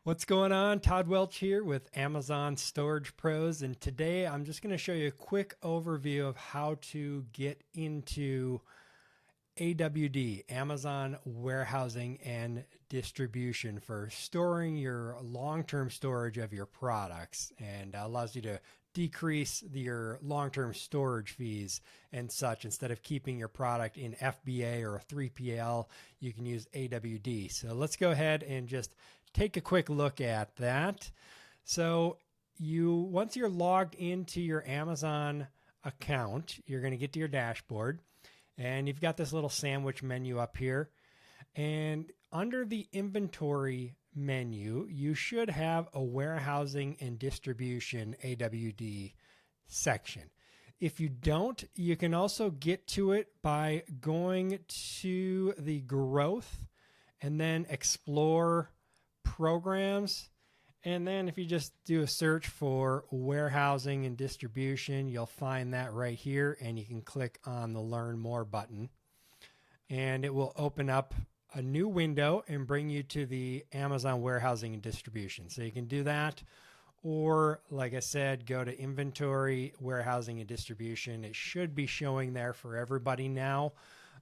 What's going on? Todd Welch here with Amazon Storage Pros, and today I'm just going to show you a quick overview of how to get into AWD, Amazon Warehousing and Distribution, for storing your long-term storage of your products, and allows you to decrease your long-term storage fees and such. Instead of keeping your product in FBA or a 3PL, you can use AWD. So let's go ahead and just take a quick look at that. So once you're logged into your Amazon account, you're going to get to your dashboard, and you've got this little sandwich menu up here. And under the inventory menu, you should have a warehousing and distribution AWD section. If you don't, you can also get to it by going to the growth and then explore programs. And then if you just do a search for warehousing and distribution, you'll find that right here, and you can click on the Learn More button, and it will open up a new window and bring you to the Amazon Warehousing and Distribution. So you can do that, or like I said, go to Inventory, Warehousing and Distribution. It should be showing there for everybody now,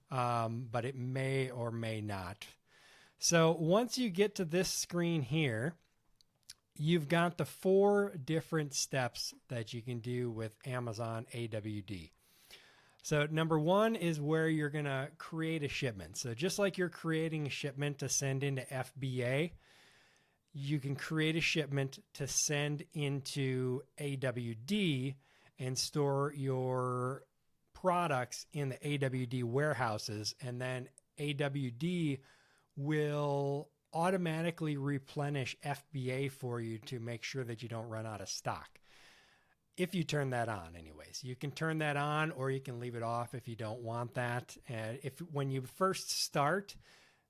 but it may or may not. So once you get to this screen here, you've got the 4 different steps that you can do with Amazon AWD. So number 1 is where you're going to create a shipment. So just like you're creating a shipment to send into FBA, you can create a shipment to send into AWD and store your products in the AWD warehouses, and then AWD will automatically replenish FBA for you to make sure that you don't run out of stock. If you turn that on, anyways. You can turn that on, or you can leave it off if you don't want that. And when you first start,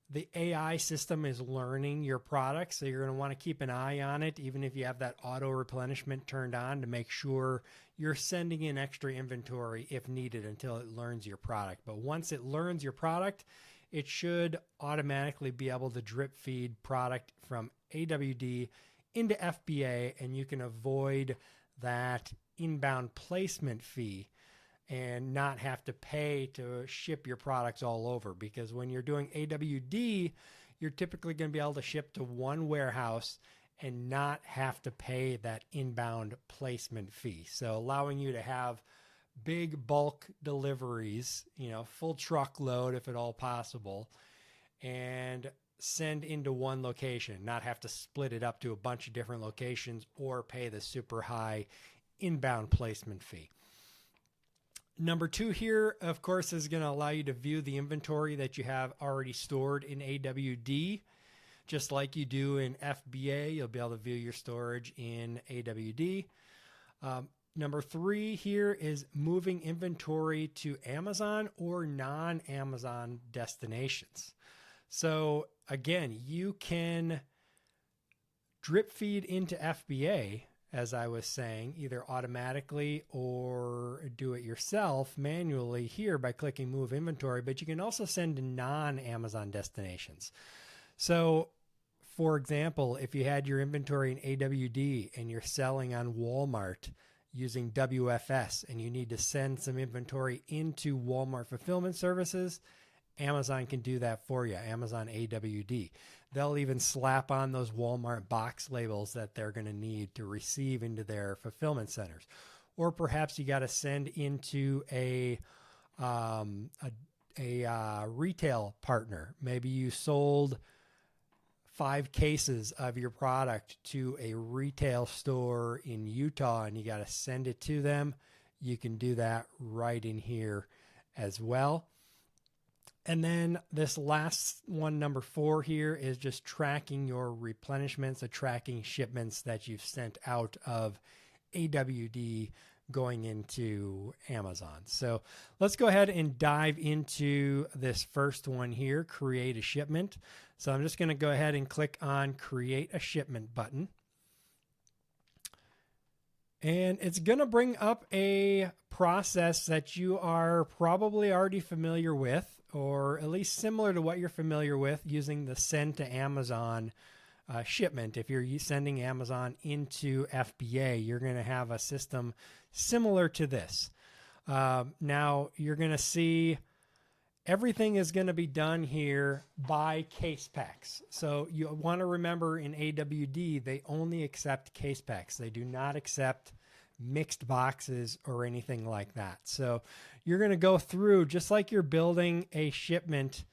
the AI system is learning your product, so you're going to want to keep an eye on it, even if you have that auto replenishment turned on, to make sure you're sending in extra inventory if needed until it learns your product. But once it learns your product, it should automatically be able to drip feed product from AWD into FBA, and you can avoid that inbound placement fee and not have to pay to ship your products all over. Because when you're doing AWD, you're typically going to be able to ship to one warehouse and not have to pay that inbound placement fee. So allowing you to have big bulk deliveries, full truckload if at all possible, and send into one location, not have to split it up to a bunch of different locations or pay the super high inbound placement fee. Number 2 here, of course, is going to allow you to view the inventory that you have already stored in AWD. Just like you do in FBA, you'll be able to view your storage in AWD. Number 3 here is moving inventory to Amazon or non-Amazon destinations. So again, you can drip feed into FBA, as I was saying, either automatically or do it yourself manually here by clicking Move Inventory, but you can also send to non-Amazon destinations. So for example, if you had your inventory in AWD and you're selling on Walmart using WFS, and you need to send some inventory into Walmart Fulfillment Services, Amazon can do that for you, Amazon AWD. They'll even slap on those Walmart box labels that they're going to need to receive into their fulfillment centers. Or perhaps you got to send into a retail partner. Maybe you sold 5 cases of your product to a retail store in Utah and you got to send it to them. You can do that right in here as well. And then this last one, number 4 here, is just tracking your replenishments, so tracking shipments that you've sent out of AWD going into Amazon. So let's go ahead and dive into this first one here, create a shipment. So I'm just going to go ahead and click on create a shipment button. And it's going to bring up a process that you are probably already familiar with, or at least similar to what you're familiar with using the Send to Amazon shipment. If you're sending Amazon into FBA, you're going to have a system similar to this. Now you're going to see everything is going to be done here by case packs. So you want to remember in AWD, they only accept case packs. They do not accept mixed boxes or anything like that. So you're going to go through just like you're building a shipment,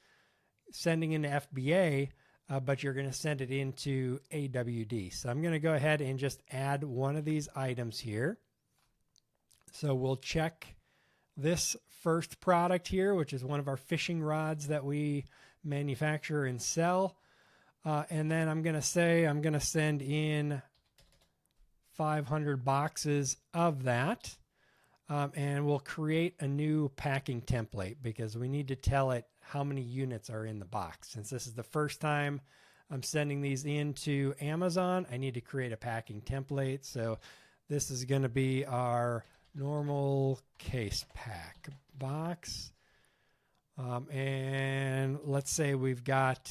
sending into FBA, but you're going to send it into AWD. So I'm going to go ahead and just add one of these items here. So we'll check this first product here, which is one of our fishing rods that we manufacture and sell. And then I'm going to say I'm going to send in 500 boxes of that. And we'll create a new packing template because we need to tell it how many units are in the box. Since this is the first time I'm sending these into Amazon, I need to create a packing template. So this is going to be our normal case pack box. And let's say we've got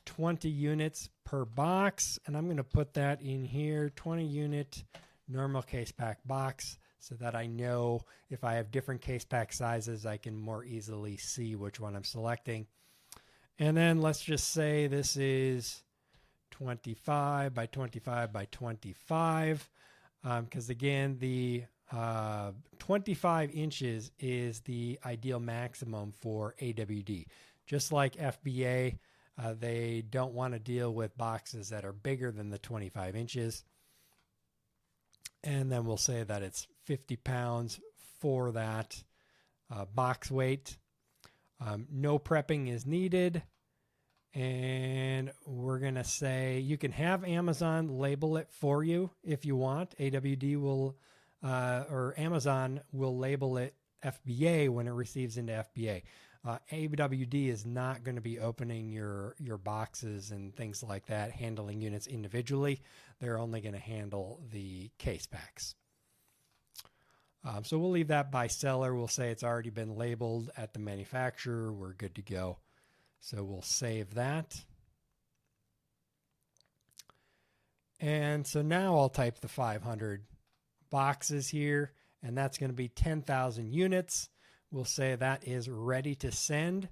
20 units per box, and I'm going to put that in here, 20 unit normal case pack box, so that I know if I have different case pack sizes, I can more easily see which one I'm selecting. And then let's just say this is 25 by 25 by 25, because again, the 25 inches is the ideal maximum for AWD. Just like FBA, they don't want to deal with boxes that are bigger than the 25 inches. And then we'll say that it's 50 pounds for that box weight. No prepping is needed. And we're going to say you can have Amazon label it for you if you want. AWD will or Amazon will label it FBA when it receives into FBA. AWD is not going to be opening your boxes and things like that, handling units individually. They're only going to handle the case packs. So we'll leave that by seller. We'll say it's already been labeled at the manufacturer. We're good to go. So we'll save that. And so now I'll type the 500 boxes here, and that's going to be 10,000 units. We'll say that is ready to send.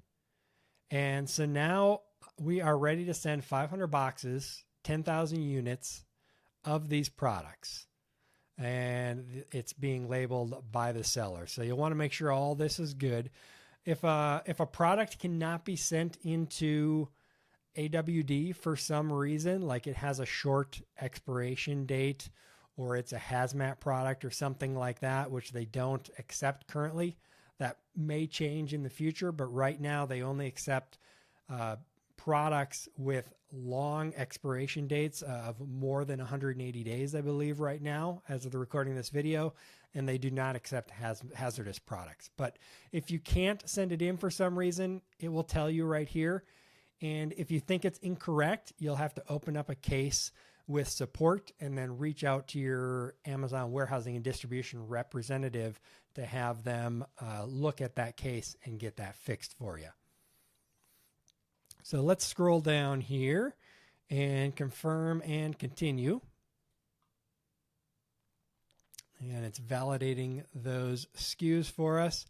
And so now we are ready to send 500 boxes, 10,000 units of these products. And it's being labeled by the seller. So you'll want to make sure all this is good. If a product cannot be sent into AWD for some reason, like it has a short expiration date, or it's a hazmat product or something like that, which they don't accept currently, that may change in the future, but right now they only accept products with long expiration dates of more than 180 days, I believe, right now, as of the recording of this video, and they do not accept hazardous products. But if you can't send it in for some reason, it will tell you right here. And if you think it's incorrect, you'll have to open up a case with support and then reach out to your Amazon warehousing and distribution representative to have them look at that case and get that fixed for you. So let's scroll down here and confirm and continue. And it's validating those SKUs for us.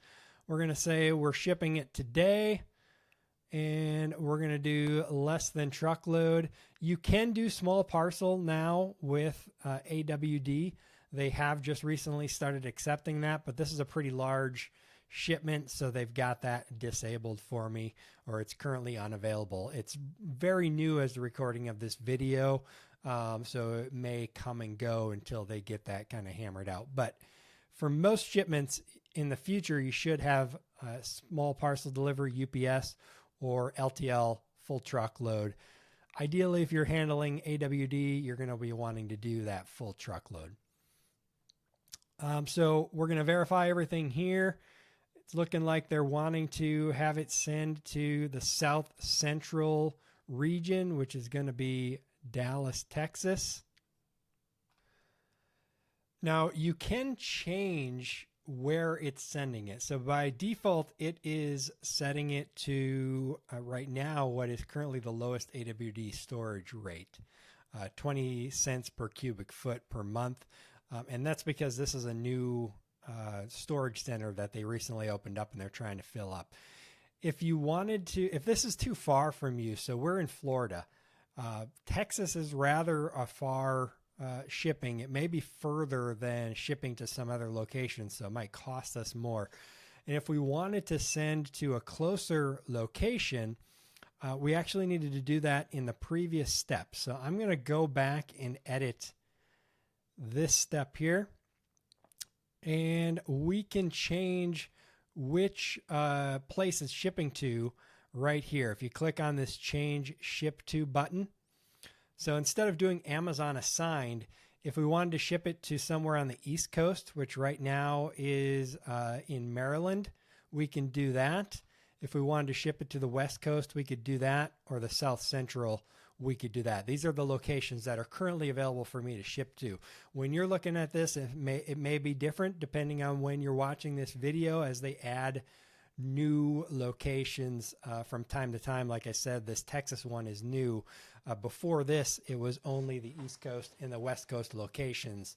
We're going to say we're shipping it today, and we're going to do less than truckload. You can do small parcel now with AWD. They have just recently started accepting that, but this is a pretty large shipment, so they've got that disabled for me, or it's currently unavailable. It's very new as the recording of this video, so it may come and go until they get that kind of hammered out. But for most shipments in the future, you should have small parcel delivery, UPS, or LTL full truckload. Ideally, if you're handling AWD, you're going to be wanting to do that full truckload. So we're going to verify everything here. It's looking like they're wanting to have it send to the South Central region, which is going to be Dallas, Texas. Now, you can change where it's sending it. So by default, it is setting it to right now what is currently the lowest AWD storage rate. 20 cents per cubic foot per month. And that's because this is a new storage center that they recently opened up and they're trying to fill up. If you wanted to, if this is too far from you, so we're in Florida, Texas is rather a far shipping. It may be further than shipping to some other locations, so it might cost us more. And if we wanted to send to a closer location, we actually needed to do that in the previous step. So I'm going to go back and edit this step here, and we can change which place it's shipping to right here. If you click on this change ship to button. So instead of doing Amazon assigned, if we wanted to ship it to somewhere on the East Coast, which right now is in Maryland, we can do that. If we wanted to ship it to the West Coast, we could do that, or the South Central, we could do that. These are the locations that are currently available for me to ship to. When you're looking at this, it may be different depending on when you're watching this video, as they add new locations from time to time. Like I said, this Texas one is new. Before this, it was only the East Coast and the West Coast locations.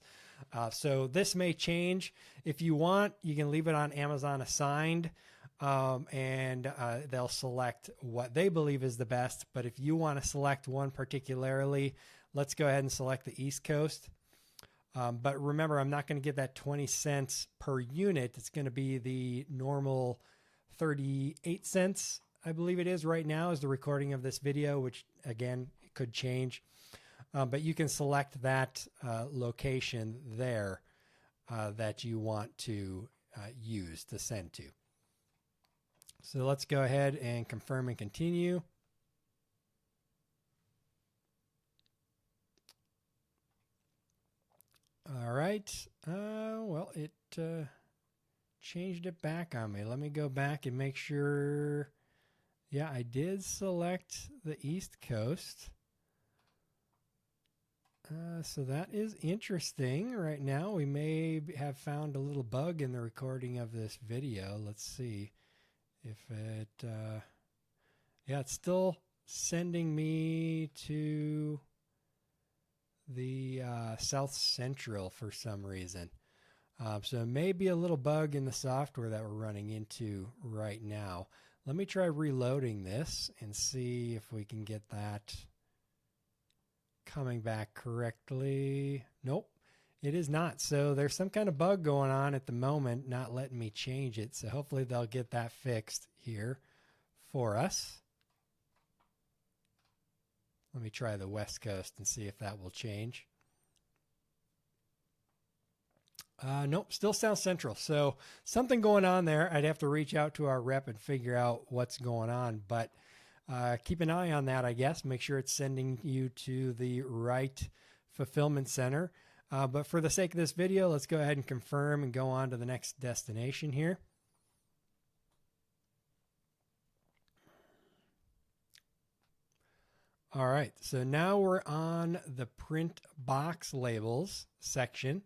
So this may change. If you want, you can leave it on Amazon assigned, and they'll select what they believe is the best. But if you want to select one particularly, let's go ahead and select the East Coast. But remember, I'm not going to get that 20 cents per unit. It's going to be the normal 38 cents, I believe it is right now, is the recording of this video, which again, it could change. But you can select that location there that you want to use to send to. So let's go ahead and confirm and continue. All right. Well, it changed it back on me. Let me go back and make sure. Yeah, I did select the East Coast. So that is interesting. Right now, we may have found a little bug in the recording of this video. Let's see if it, yeah, it's still sending me to the South Central for some reason. So it may be a little bug in the software that we're running into right now. Let me try reloading this and see if we can get that coming back correctly. Nope, it is not. So there's some kind of bug going on at the moment, not letting me change it. So hopefully they'll get that fixed here for us. Let me try the West Coast and see if that will change. Nope, still South Central. So something going on there. I'd have to reach out to our rep and figure out what's going on. But keep an eye on that, I guess. Make sure it's sending you to the right fulfillment center. But for the sake of this video, let's go ahead and confirm and go on to the next destination here. All right, so now we're on the print box labels section.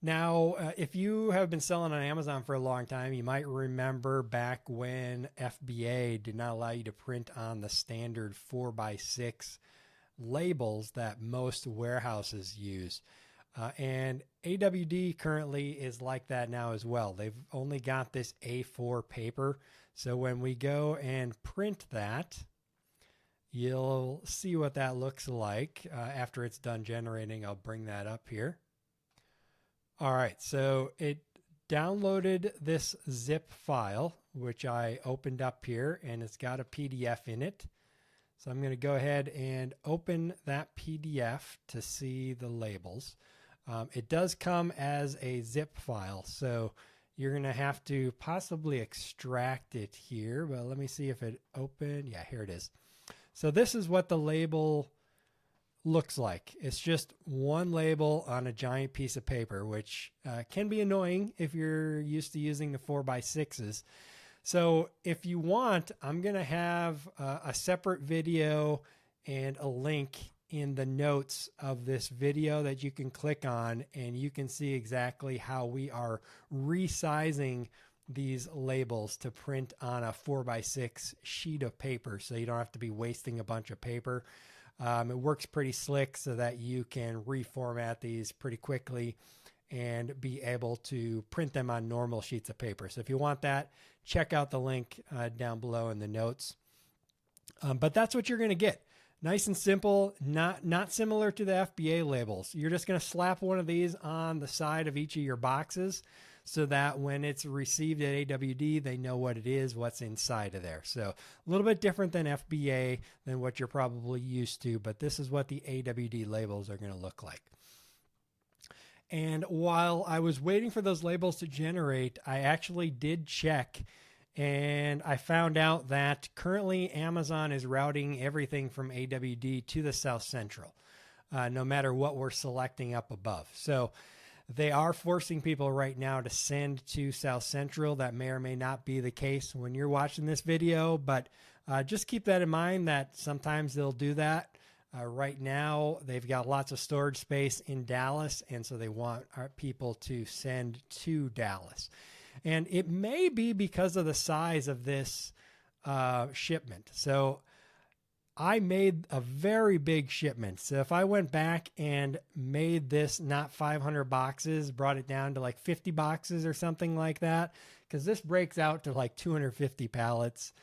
Now, if you have been selling on Amazon for a long time, you might remember back when FBA did not allow you to print on the standard 4x6 labels that most warehouses use. And AWD currently is like that now as well. They've only got this A4 paper. So when we go and print that, you'll see what that looks like after it's done generating. I'll bring that up here. All right, so it downloaded this zip file, which I opened up here, and it's got a PDF in it. So I'm going to go ahead and open that PDF to see the labels. It does come as a zip file, so you're going to have to possibly extract it here, but let me see if it opened. Yeah, here it is. So this is what the label looks like. It's just one label on a giant piece of paper, which can be annoying if you're used to using the 4x6s. So if you want, I'm going to have a separate video and a link in the notes of this video that you can click on, and you can see exactly how we are resizing these labels to print on a 4x6 sheet of paper, so you don't have to be wasting a bunch of paper. It works pretty slick so that you can reformat these pretty quickly and be able to print them on normal sheets of paper. So if you want that, check out the link down below in the notes. But that's what you're going to get. Nice and simple, not similar to the FBA labels. You're just going to slap one of these on the side of each of your boxes so that when it's received at AWD, they know what it is, what's inside of there. So a little bit different than FBA than what you're probably used to, but this is what the AWD labels are going to look like. And while I was waiting for those labels to generate, I actually did check, and I found out that currently Amazon is routing everything from AWD to the South Central, no matter what we're selecting up above. So they are forcing people right now to send to South Central. That may or may not be the case when you're watching this video, but just keep that in mind that sometimes they'll do that. Right now, they've got lots of storage space in Dallas, and so they want our people to send to Dallas. And it may be because of the size of this shipment. So I made a very big shipment. So if I went back and made this not 500 boxes, brought it down to like 50 boxes or something like that, because this breaks out to like 250 pallets.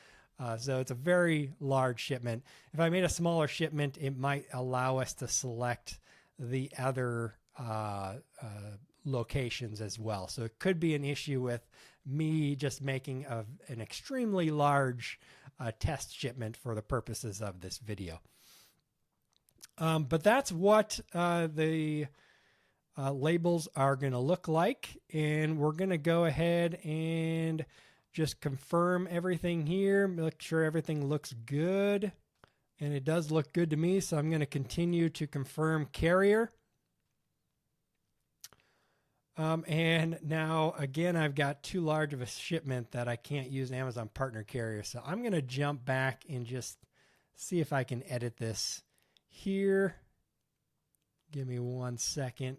So it's a very large shipment. If I made a smaller shipment, it might allow us to select the other locations as well. So it could be an issue with me just making an extremely large test shipment for the purposes of this video. But that's what the labels are going to look like. And we're going to go ahead and just confirm everything here, make sure everything looks good. And it does look good to me, so I'm going to continue to confirm carrier. And now, again, I've got too large of a shipment that I can't use Amazon Partner Carrier. So I'm going to jump back and just see if I can edit this here. Give me 1 second.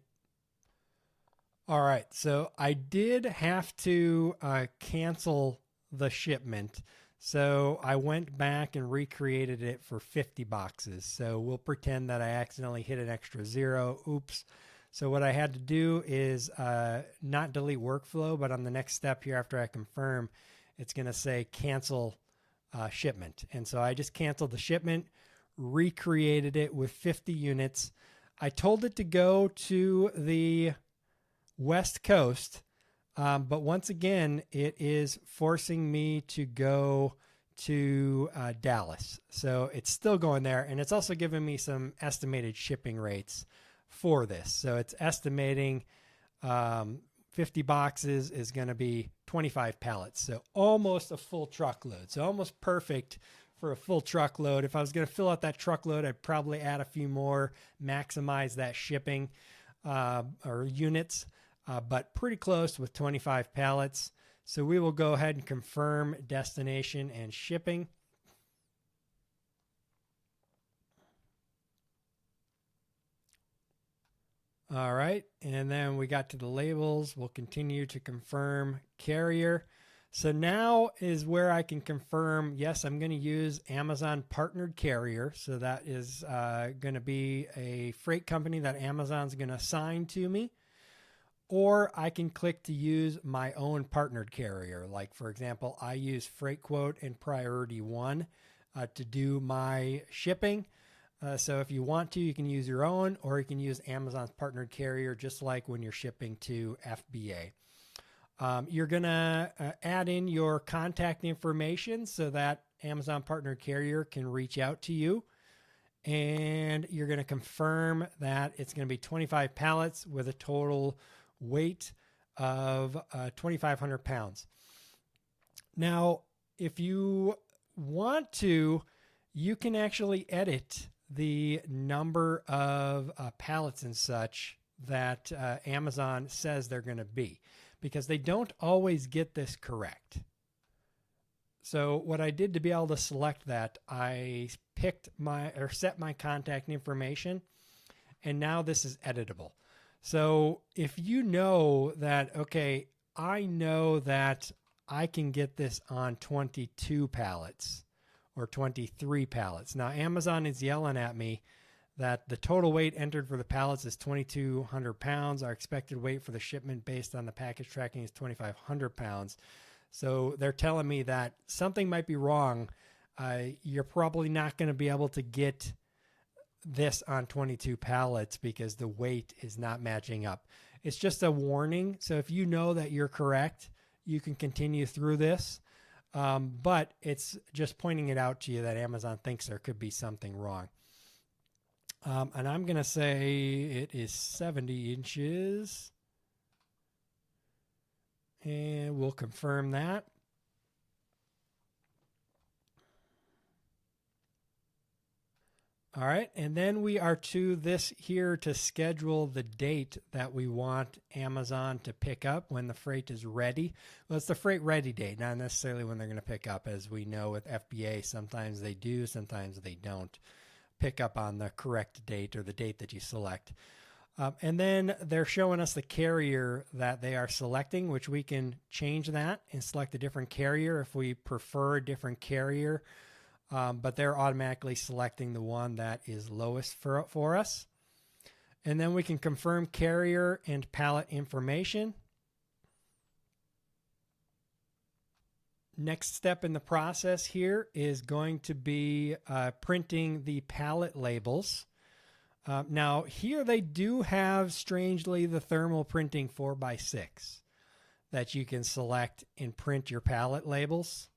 All right, so I did have to cancel the shipment. So I went back and recreated it for 50 boxes. So we'll pretend that I accidentally hit an extra 0. Oops. So what I had to do is not delete workflow, but on the next step here after I confirm, it's going to say cancel shipment. And so I just canceled the shipment, recreated it with 50 units. I told it to go to the West Coast, but once again, it is forcing me to go to Dallas. So it's still going there, and it's also giving me some estimated shipping rates for this. So it's estimating 50 boxes is going to be 25 pallets. So almost a full truckload. So almost perfect for a full truckload. If I was going to fill out that truckload, I'd probably add a few more, maximize that shipping or units, but pretty close with 25 pallets. So we will go ahead and confirm destination and shipping. All right, and then we got to the labels. We'll continue to confirm carrier. So now is where I can confirm, yes, I'm going to use Amazon partnered carrier. So that is going to be a freight company that Amazon's going to assign to me. Or I can click to use my own partnered carrier. Like, for example, I use FreightQuote and Priority One to do my shipping. So if you want to, you can use your own, or you can use Amazon's partnered carrier, just like when you're shipping to FBA. You're going to add in your contact information so that Amazon partnered carrier can reach out to you. And you're going to confirm that it's going to be 25 pallets with a total weight of 2,500 pounds. Now, if you want to, you can actually edit the number of pallets and such that Amazon says they're going to be, because they don't always get this correct. So what I did to be able to select that, I set my contact information, and now this is editable. So if you know that, okay, I know that I can get this on 22 pallets, or 23 pallets. Now, Amazon is yelling at me that the total weight entered for the pallets is 2,200 pounds. Our expected weight for the shipment based on the package tracking is 2,500 pounds. So they're telling me that something might be wrong. You're probably not going to be able to get this on 22 pallets because the weight is not matching up. It's just a warning. So if you know that you're correct, you can continue through this. But it's just pointing it out to you that Amazon thinks there could be something wrong. And I'm going to say it is 70 inches. And we'll confirm that. All right, and then we are to this here to schedule the date that we want Amazon to pick up when the freight is ready. Well, it's the freight ready date, not necessarily when they're going to pick up. As we know with FBA, sometimes they do, sometimes they don't pick up on the correct date or the date that you select. And then they're showing us the carrier that they are selecting, which we can change that and select a different carrier if we prefer a different carrier. But they're automatically selecting the one that is lowest for us. And then we can confirm carrier and pallet information. Next step in the process here is going to be printing the pallet labels. Now here they do have, strangely, the thermal printing 4x6 that you can select and print your pallet labels.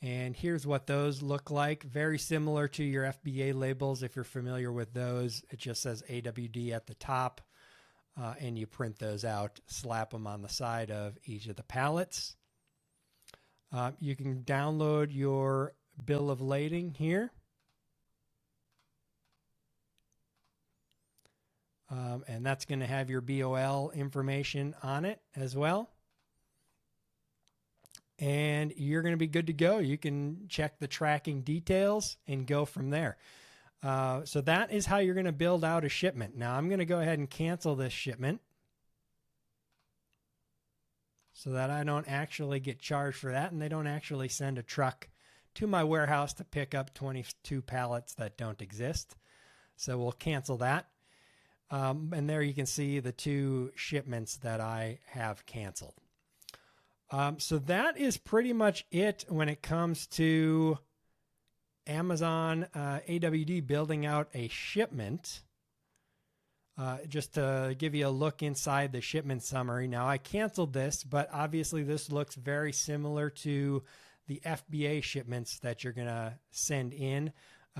And here's what those look like. Very similar to your FBA labels. If you're familiar with those, it just says AWD at the top, and you print those out, slap them on the side of each of the pallets. You can download your bill of lading here. And that's going to have your BOL information on it as well. And you're going to be good to go. You can check the tracking details and go from there. So that is how you're going to build out a shipment. Now I'm going to go ahead and cancel this shipment so that I don't actually get charged for that, and they don't actually send a truck to my warehouse to pick up 22 pallets that don't exist. So we'll cancel that. And there you can see the 2 shipments that I have canceled. So that is pretty much it when it comes to Amazon AWD building out a shipment. Just to give you a look inside the shipment summary. Now I canceled this, but obviously this looks very similar to the FBA shipments that you're going to send in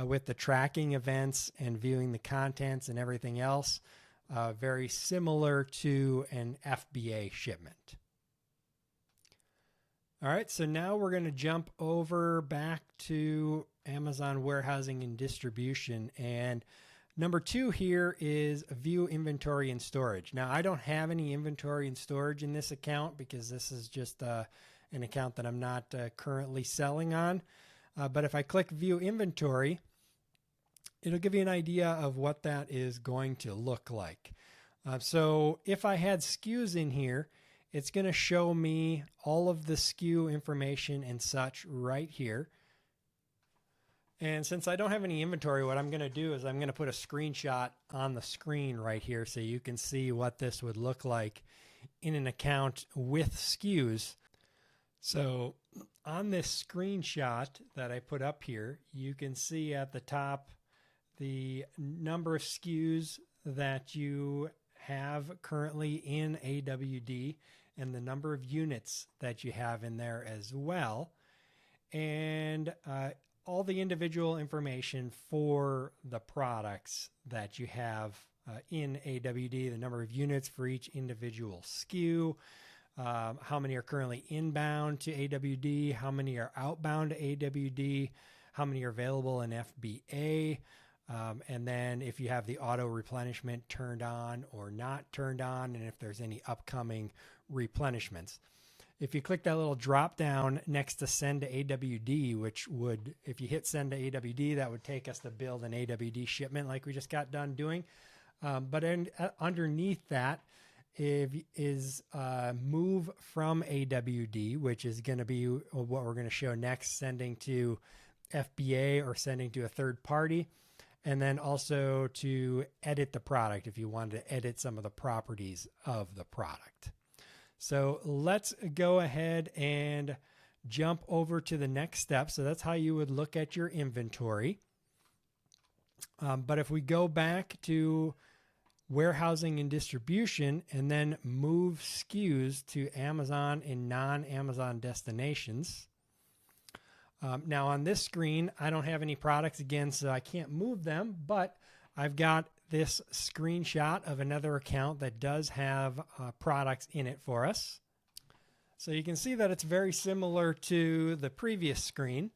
with the tracking events and viewing the contents and everything else. Very similar to an FBA shipment. All right, so now we're going to jump over back to Amazon warehousing and distribution. And number 2 here is view inventory and storage. Now, I don't have any inventory and storage in this account because this is just an account that I'm not currently selling on. But if I click view inventory, it'll give you an idea of what that is going to look like. So if I had SKUs in here, it's going to show me all of the SKU information and such right here. And since I don't have any inventory, what I'm going to do is I'm going to put a screenshot on the screen right here so you can see what this would look like in an account with SKUs. So on this screenshot that I put up here, you can see at the top the number of SKUs that you have currently in AWD and the number of units that you have in there as well, and all the individual information for the products that you have in AWD, the number of units for each individual SKU, how many are currently inbound to AWD, how many are outbound to AWD, how many are available in FBA, and then if you have the auto replenishment turned on or not turned on, and if there's any upcoming replenishments. If you click that little drop down next to send to AWD, which would, if you hit send to AWD, that would take us to build an AWD shipment like we just got done doing. But underneath that is move from AWD, which is going to be what we're going to show next, sending to FBA or sending to a third party, and then also to edit the product if you wanted to edit some of the properties of the product. So let's go ahead and jump over to the next step. So that's how you would look at your inventory. But if we go back to warehousing and distribution and then move SKUs to Amazon and non-Amazon destinations. Now on this screen, I don't have any products again, so I can't move them, but I've got this screenshot of another account that does have products in it for us. So you can see that it's very similar to the previous screen.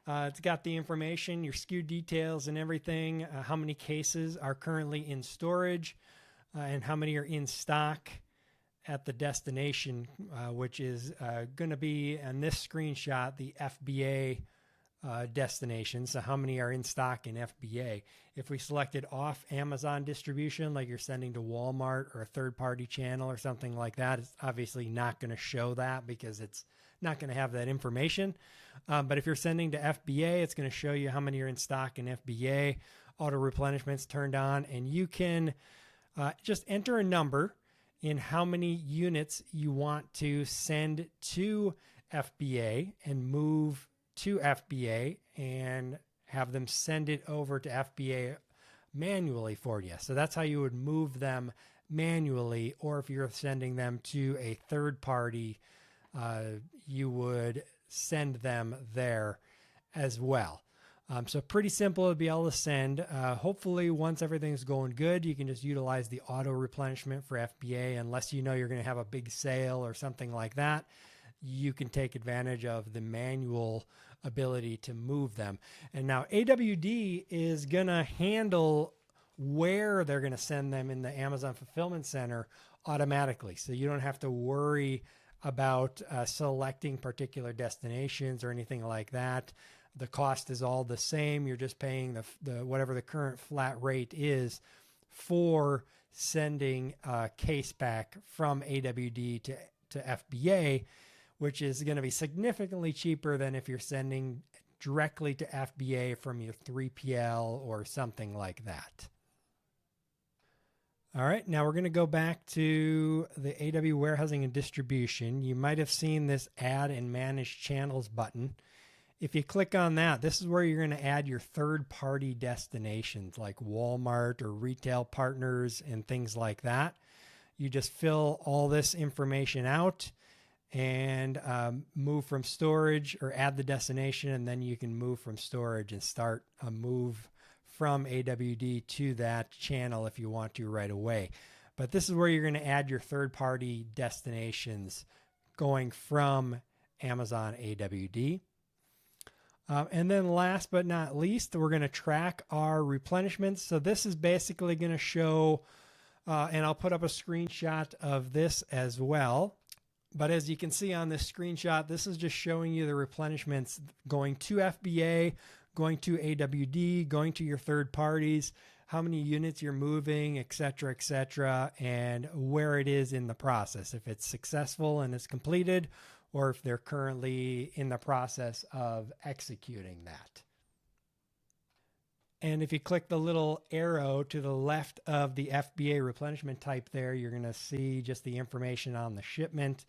It's got the information, your SKU details and everything, how many cases are currently in storage, and how many are in stock at the destination, which is going to be, on this screenshot, the FBA destination. So how many are in stock in FBA? If we selected off Amazon distribution, like you're sending to Walmart or a third-party channel or something like that, it's obviously not going to show that because it's not going to have that information. But if you're sending to FBA, it's going to show you how many are in stock in FBA. Auto replenishment's turned on, and you can just enter a number in how many units you want to send to FBA and move to FBA and have them send it over to FBA manually for you. So that's how you would move them manually, or if you're sending them to a third party, you would send them there as well. So pretty simple to be able to send. Hopefully once everything's going good, you can just utilize the auto replenishment for FBA, unless you know you're going to have a big sale or something like that. You can take advantage of the manual ability to move them. And now AWD is going to handle where they're going to send them in the Amazon Fulfillment Center automatically. So you don't have to worry about selecting particular destinations or anything like that. The cost is all the same. You're just paying the whatever the current flat rate is for sending a case back from AWD to FBA, which is going to be significantly cheaper than if you're sending directly to FBA from your 3PL or something like that. All right, now we're going to go back to the AW Warehousing and Distribution. You might have seen this Add and Manage Channels button. If you click on that, this is where you're going to add your third-party destinations like Walmart or retail partners and things like that. You just fill all this information out and move from storage, or add the destination, and then you can move from storage and start a move from AWD to that channel if you want to right away. But this is where you're going to add your third-party destinations going from Amazon AWD. And then last but not least, we're going to track our replenishments. So this is basically going to show, and I'll put up a screenshot of this as well. But as you can see on this screenshot, this is just showing you the replenishments going to FBA, going to AWD, going to your third parties, how many units you're moving, et cetera, and where it is in the process, if it's successful and it's completed, or if they're currently in the process of executing that. And if you click the little arrow to the left of the FBA replenishment type there, you're going to see just the information on the shipment.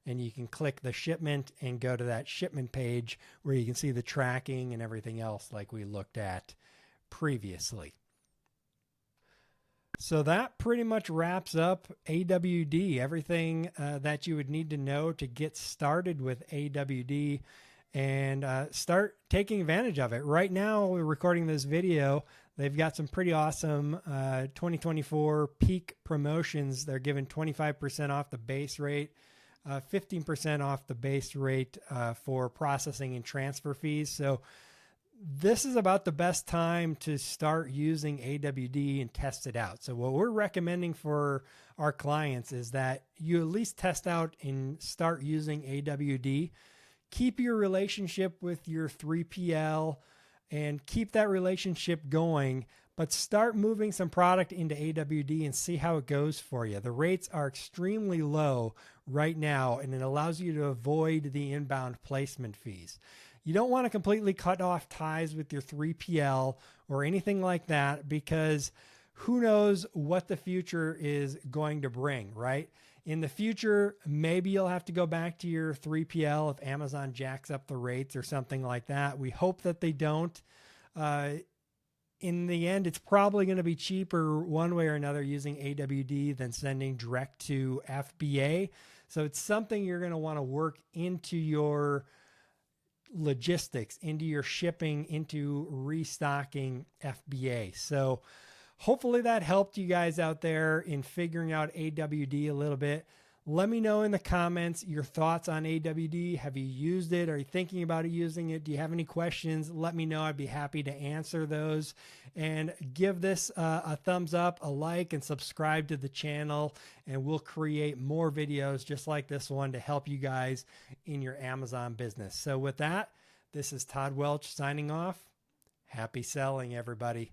And you can click the shipment and go to that shipment page where you can see the tracking and everything else like we looked at previously. So that pretty much wraps up AWD, everything that you would need to know to get started with AWD and start taking advantage of it. Right now, we're recording this video. They've got some pretty awesome 2024 peak promotions. They're giving 25% off the base rate, 15% off the base rate for processing and transfer fees. So this is about the best time to start using AWD and test it out. So what we're recommending for our clients is that you at least test out and start using AWD. Keep your relationship with your 3PL and keep that relationship going, but start moving some product into AWD and see how it goes for you. The rates are extremely low right now, and it allows you to avoid the inbound placement fees. You don't want to completely cut off ties with your 3PL or anything like that, because who knows what the future is going to bring, right? In the future, maybe you'll have to go back to your 3PL if Amazon jacks up the rates or something like that. We hope that they don't. In the end, it's probably going to be cheaper one way or another using AWD than sending direct to FBA. So it's something you're going to want to work into your logistics, into your shipping, into restocking FBA. So hopefully that helped you guys out there in figuring out AWD a little bit. Let me know in the comments your thoughts on AWD. Have you used it? Are you thinking about using it? Do you have any questions? Let me know. I'd be happy to answer those. And give this a thumbs up, a like, and subscribe to the channel. And we'll create more videos just like this one to help you guys in your Amazon business. So with that, this is Todd Welch signing off. Happy selling, everybody.